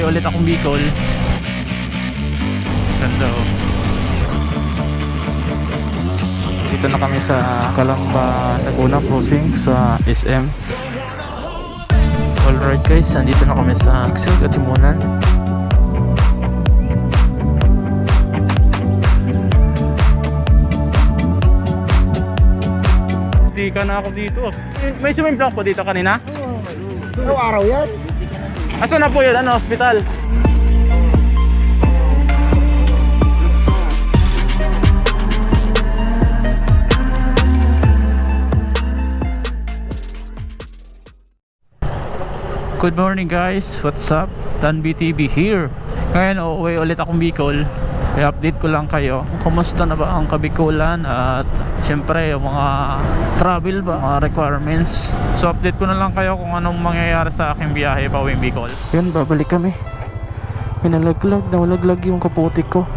ulit akong Bicol. Ganda oh. Dito na kami sa Calamba, Laguna crossing sa SM. Alright guys, nandito na kami sa Timunan. Hindi ka na ako dito. May swimming block po dito kanina? Araw-araw yan. Asan na po yun? Ano, hospital? Good morning guys, what's up? Dan BTV here. Ngayon uuwi ulit akong Bicol. I-update ko lang kayo kumusta na ba ang kabikulan at syempre yung mga travel ba, mga requirements. So update ko na lang kayo kung anong mangyayari sa aking biyahe pa uwing Bicol. Yun, babalik kami. Pinalaglag, nawalaglag yung kaputi ko.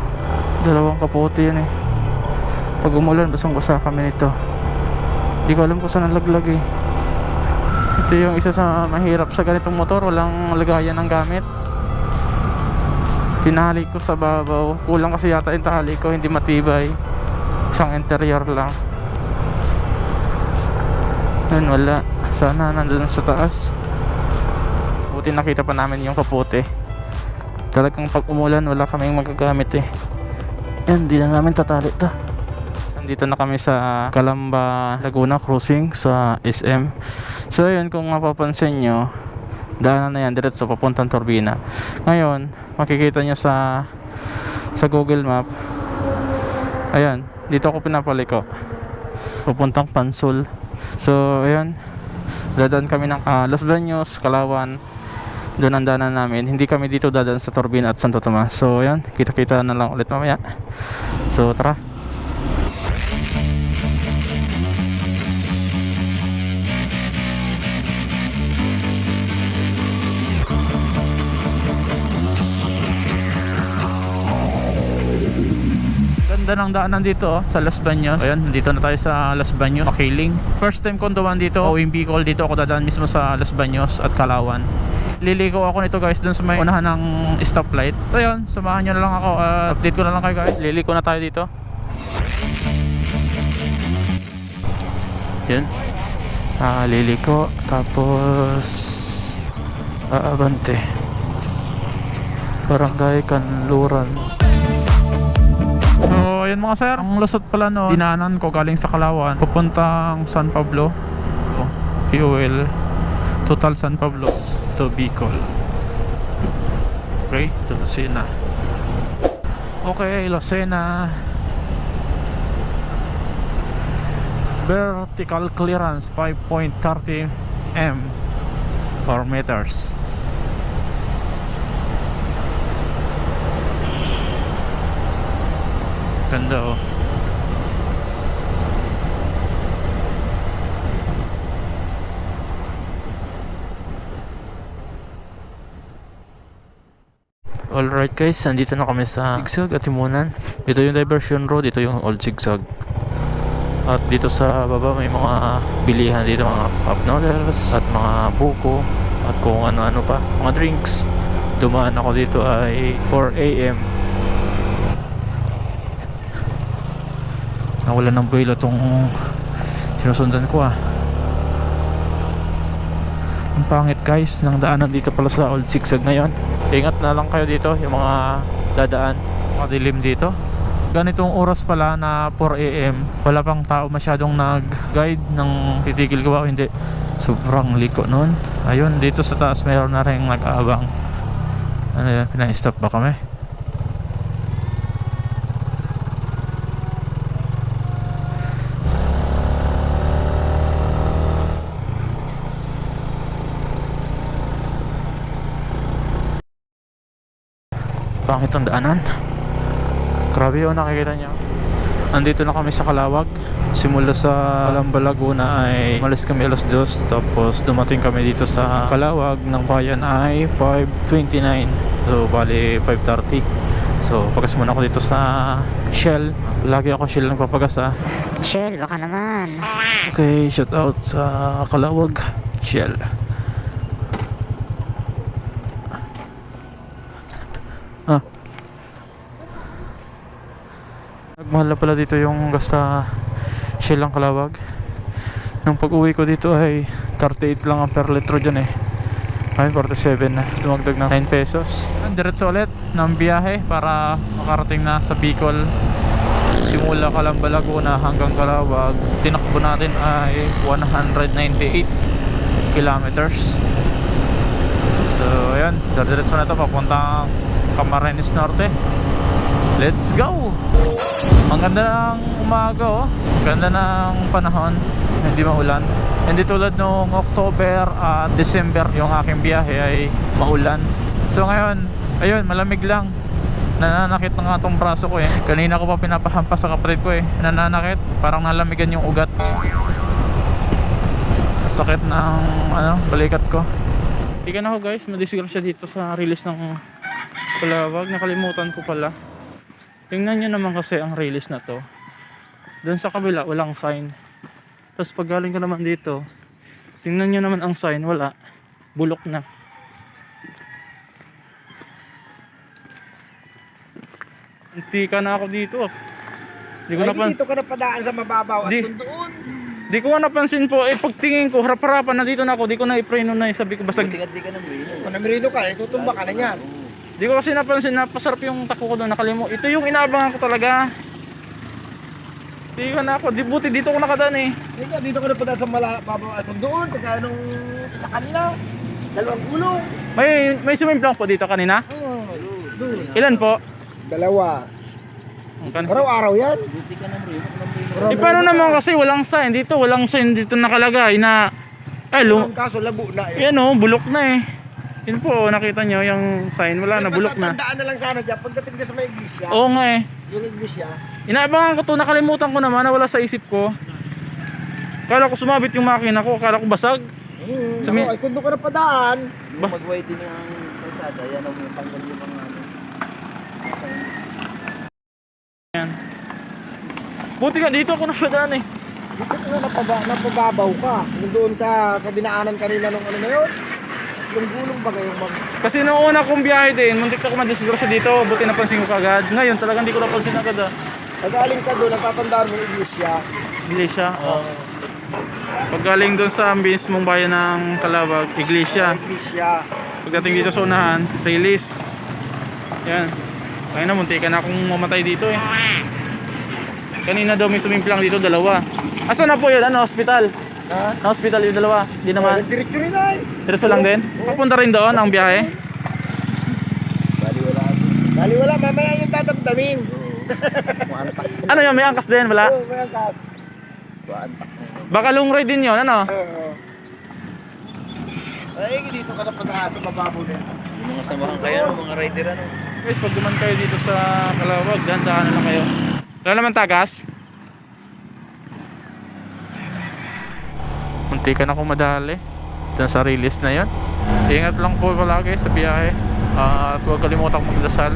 Dalawang kaputi yun eh. Pag umulan, basang-basa kami nito. Hindi ko alam kung saan nalaglag eh. Ito yung isa sa mahirap sa ganitong motor, walang lagayan ng gamit. Tinali ko sa babaw, kulang kasi yata yung tali ko, hindi matibay. Isang interior lang. Yun, wala. Sana nandun sa taas. Buti nakita pa namin yung kapote. Talagang pag umulan wala kaming magagamit eh. Yan, di na namin tatali ito. Nandito na kami sa Calamba, Laguna crossing sa SM. So yun, kung mapapansin nyo, daanan na yan, diretso papuntang Turbina. Ngayon, makikita nyo sa Google Map. Ayan, dito ako pinapaliko. Papuntang Pansul. So ayan, dadaan kami ng Los Baños, Calauan. Doon ang daanan namin. Hindi kami dito dadaan sa Turbina at Santo Tomas. So ayan, kita-kita na lang ulit mamaya. So tara. Ganda ng daanan dito sa Los Baños. Ayan, dito na tayo sa Los Baños, Makiling. First time kong dumaan dito, uwing Bicol. Dito ako dadaan mismo sa Los Baños at Calauan. Liliko ako nito guys, dun sa may unahan ng stoplight. So yun, samahan nyo na lang ako. Update ko na lang kayo guys. Liliko na tayo dito. Yun, liliko. Tapos abante, Barangay Kanluran. So yun mga sir, ang lusot pala no, dinaanan ko galing sa Calauan papuntang San Pablo. POL Total San Pablo to Bicol. Okay, to Lucena. Okay, Lucena. Vertical clearance 5.30 m or meters. Ganda oh. Alright guys, nandito na kami sa zigzag at Timunan. Ito yung diversion road, ito yung old zigzag. At dito sa baba may mga bilihan dito, mga cup noodles at mga buko at kung ano-ano pa, mga drinks. Dumaan ako dito ay 4 AM. Nawala ng buwelo itong sinusundan ko ah. Ang pangit guys ng daanan dito pala sa old zigzag ngayon. Ingat na lang kayo dito, yung mga dadaan, madilim dito. Ganitong oras pala na 4 AM, wala pang tao masyadong nag-guide ng titigil ko ba o hindi. Sobrang liko nun. Ayun, dito sa taas mayroon na rin nag-aabang. Ano yan, pina-stop ba kami? Pangit ang daanan. Grabe yun, nakikita nyo. Andito na kami sa Calawag. Simula sa Calamba, Laguna ay malis kami alas 2. Tapos dumating kami dito sa Calawag ng bayan ay 5:29. So bali 5:30. So pagas muna ako dito sa Shell. Lagi ako Shell nagpapagas ah. Shell, baka naman. Okay, shout out sa Calawag Shell. mahal na pala dito yung gas sa Shell ang Kalawag. Nung pag-uwi ko dito ay 38 lang ang per litro dyan eh. Ay 47 na, tumagdag ng 9 pesos. Diretso ulit ng biyahe para makarating na sa Bicol. Simula Calamba, Laguna hanggang Kalawag. Tinakbo natin ay 198 kilometers. So ayan, diretso na ito papuntang Camarines Norte. Let's go! Ang ganda ng umaga oh. Ganda ng panahon, hindi maulan. Hindi tulad noong October at December yung aking biyahe ay maulan. So ngayon, ayun, malamig lang. Nananakit na nga itong braso ko eh. Kanina ko pa pinapahampas sa kapatid ko eh. Nananakit, parang nalamigan yung ugat. Sakit ng balikat ko. Tika na ako guys, madisgrasya dito sa release ng Kalawag. Nakalimutan ko pala. Tingnan nyo naman kasi ang release na to. Doon sa kabila, walang sign. Tapos pag galing ko naman dito, tingnan nyo naman ang sign, wala. Bulok na. Antika na ako dito. Dito ka na padaan sa mababaw at doon. Di ko napansin po, pagtingin ko, harap-harapan na dito na ako, di ko na i-preno na sabi ko basag. Di ka ng merino. Kung namerino ka, tutumba ka na yan. Di ko kasi napansin, napasarap yung takbo ko doon, nakalimutan. Ito yung inaabangan ko talaga. Di ko na ako, buti dito ko nakadaan eh. Dito ka na padaan sa mababaw at doon. Kaya nung isa kanina, 2 gulong. May swimming pool po dito kanina? Oo, doon. Ilan po? 2. Araw-araw yan. Paano naman kasi walang sign dito, nakalagay na Kaso labo na eh. yan oh, bulok na eh. Yun po, nakita nyo yung sign, wala na, bulok na. Tandaan na lang sana dyan pagdating ka sa may iglesia. Oo nga eh. Yung iglesia. Inaabangan ko to, nakalimutan ko naman, nawala sa isip ko. Kala ko sumabit yung makina ko, kala ko basag. Ay kung doon ka na padaan. Yung mag-waiting ang kalsada, yan ang tanggal yung mga Yan. Buti ka dito ako napadaan eh. Dito ka napababaw ka. Kung doon ka sa dinaanan kanina nung na yun. Yung gulong ba kayong Kasi noong una kong biyahe din, muntik ako madisgrasya dito, buti napansin ko kagad. Ngayon talagang hindi ko napansin agad ah. Pagaling ka doon, natatandaan mo yung iglesia. Iglesia? Oo. Paggaling doon sa mismong bayan ng Kalawag, iglesia. Iglesia. Pagdating dito sa unahan, release. Yan. Kaya na, muntikan na akong mamatay dito eh. Kanina daw may sumimplang dito, 2. Asa na po yun? Hospital? Ha? Hospital yung 2? Hindi naman. Diretso rin ay. Diretso lang din? Papunta rin doon ang biyahe? Baliwala, mamaya yung dadamdamin. Ano yun? May angkas din? Wala? Oo, may angkas. Baka long ride din yun, ano? Ay, dito ka na padaan sa mababaw na yan. yung mga samahan kayo, mga rider ano. Guys, pag duman kayo dito sa Kalawag, dahan-dahan na lang kayo. Wala naman tagas? Munti ka na akong madali dyan sa release na yun. Ingat lang po palagi sa biyahe at huwag kalimutang magdasal.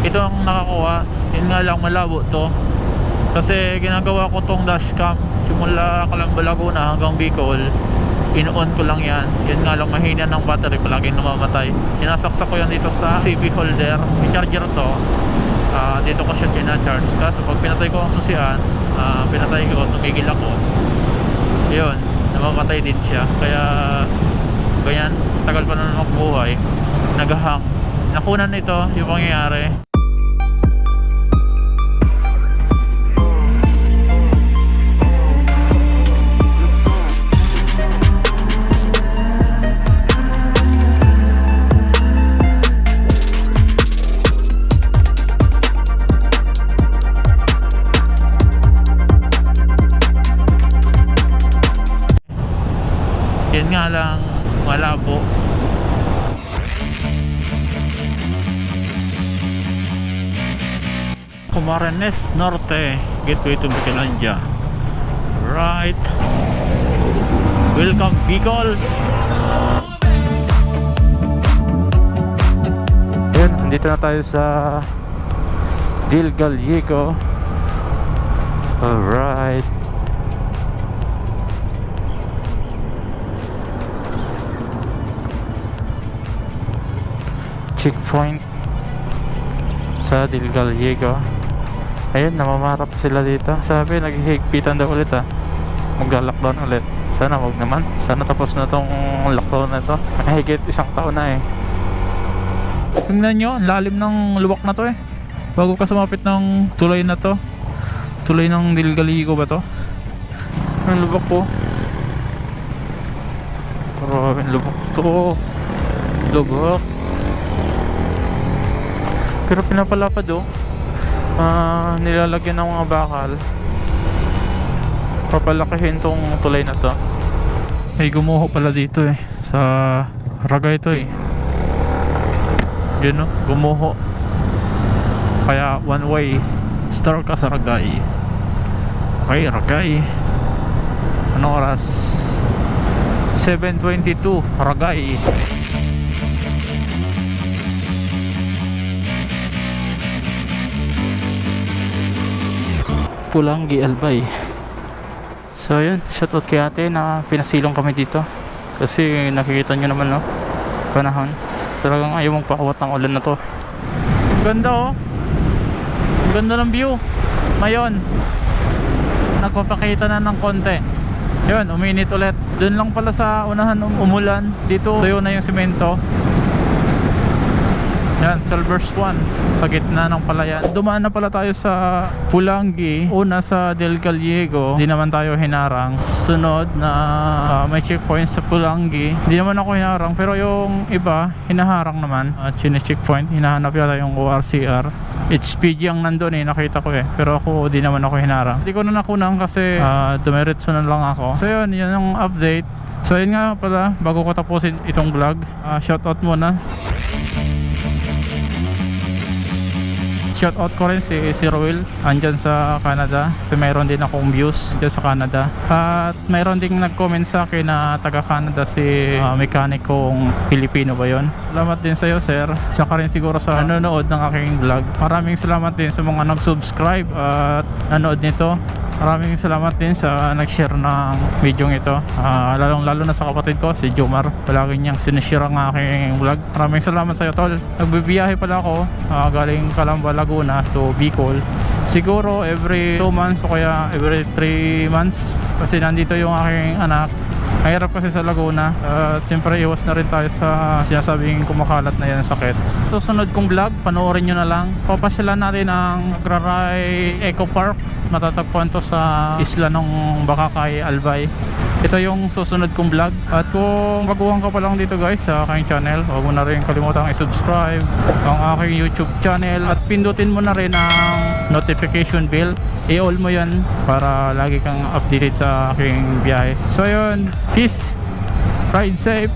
Ito ang nakakuha, yun nga lang malabo to kasi ginagawa ko tong dashcam simula Calamba, Laguna hanggang Bicol. In-on ko lang yan. Yan nga lang mahina ng battery, palaging namamatay. Sinasaksak ko yan dito sa CB holder. May charger to. Dito ko siya kina-charge. Kaso pag pinatay ko ang susian, pinatay ko, tumigil ako, yun, namamatay din siya. Kaya ganyan, tagal pa na magbuhay, nagahang. Nakunan ito yung pangyayari. Yan nga lang, malabo. Camarines Norte, gateway to Bicolandia. Right. Welcome Bicol. Yan, nandito na tayo sa Dilgalyico. Alright. Checkpoint sa Dilgalyico. Ayun, namamara pa sila dito. Sabi, naghihigpitan daw ulit magla-lockdown ulit. Sana wag naman. Sana tapos na tong lockdown na to. Mahigit 1 taon na Tingnan nyo, ang lalim ng lubak na to bago ka sumapit ng tulay na to. Tulay ng Dilgaligo ba to? Ang lubak po. Grabe, lubak to. Lubak. Pero pinapalapad nilalagyan ng mga bakal. Papalakihin tong tulay na to. Ay, gumuho pala dito sa Ragay to Yun gumuho. Kaya one way start ka sa Ragay. Okay, Ragay. Anong oras? 7:22 Ragay. Pulanggi, Albay. So yun, shoutout kay ate na pinasilong kami dito. Kasi nakikita nyo naman panahon. Talagang ayaw mong pakawat ng ulan na to. Ganda ganda ng view. Ngayon nagpapakita na ng konti. Yun, uminit ulit. Doon lang pala sa unahan umulan. Dito tuyo na yung semento. Yan, Silvers 1 sa gitna ng palayan. Dumaan na pala tayo sa Pulangi. Una sa Del Gallego, hindi naman tayo hinarang. Sunod na may checkpoint sa Pulangi, hindi naman ako hinarang. Pero yung iba, hinaharang naman. Chine-checkpoint, hinahanap yata yung ORCR. HPG ang nandun nakita ko Pero ako, di naman ako hinarang. Hindi ko na nakunang kasi dumiretso na lang ako. So yun yung update. So yun nga pala, bago ko tapusin itong vlog, shoutout muna. Shoutout ko rin si Roel andyan sa Canada kasi mayroon din akong views dyan sa Canada. At mayroon din nag-comment sa akin na taga Canada si mekanikong Pilipino ba yun. Salamat din sa iyo, sir. Isa ka rin siguro sa nanonood ng aking vlog. Maraming salamat din sa mga nag-subscribe at nanood nito. Maraming salamat din sa nag-share ng video ito, lalo na sa kapatid ko si Jomar. Palagi niyang sinishare ang aking vlog. Maraming salamat sa iyo, tol. Nagbibiyahe pala ako galing Calamba, Laguna to Bicol. Siguro every 2 months o kaya every 3 months kasi nandito yung aking anak. Mahirap kasi sa Laguna at siyempre iwas na rin tayo sa sinasabing kumakalat na yan sakit. Susunod kong vlog, panoorin nyo na lang. Papasyalan natin ang Cagraray Eco Park. Matatagpuan to sa isla ng Bakakay, Albay. Ito yung susunod kong vlog. At kung baguhan ka pa lang dito guys sa aking channel, huwag mo na rin kalimutang i-subscribe ang aking YouTube channel at pindutin mo na rin ang notification bell. I-all mo yan para lagi kang updated sa aking biyahe. So yun, peace, ride safe.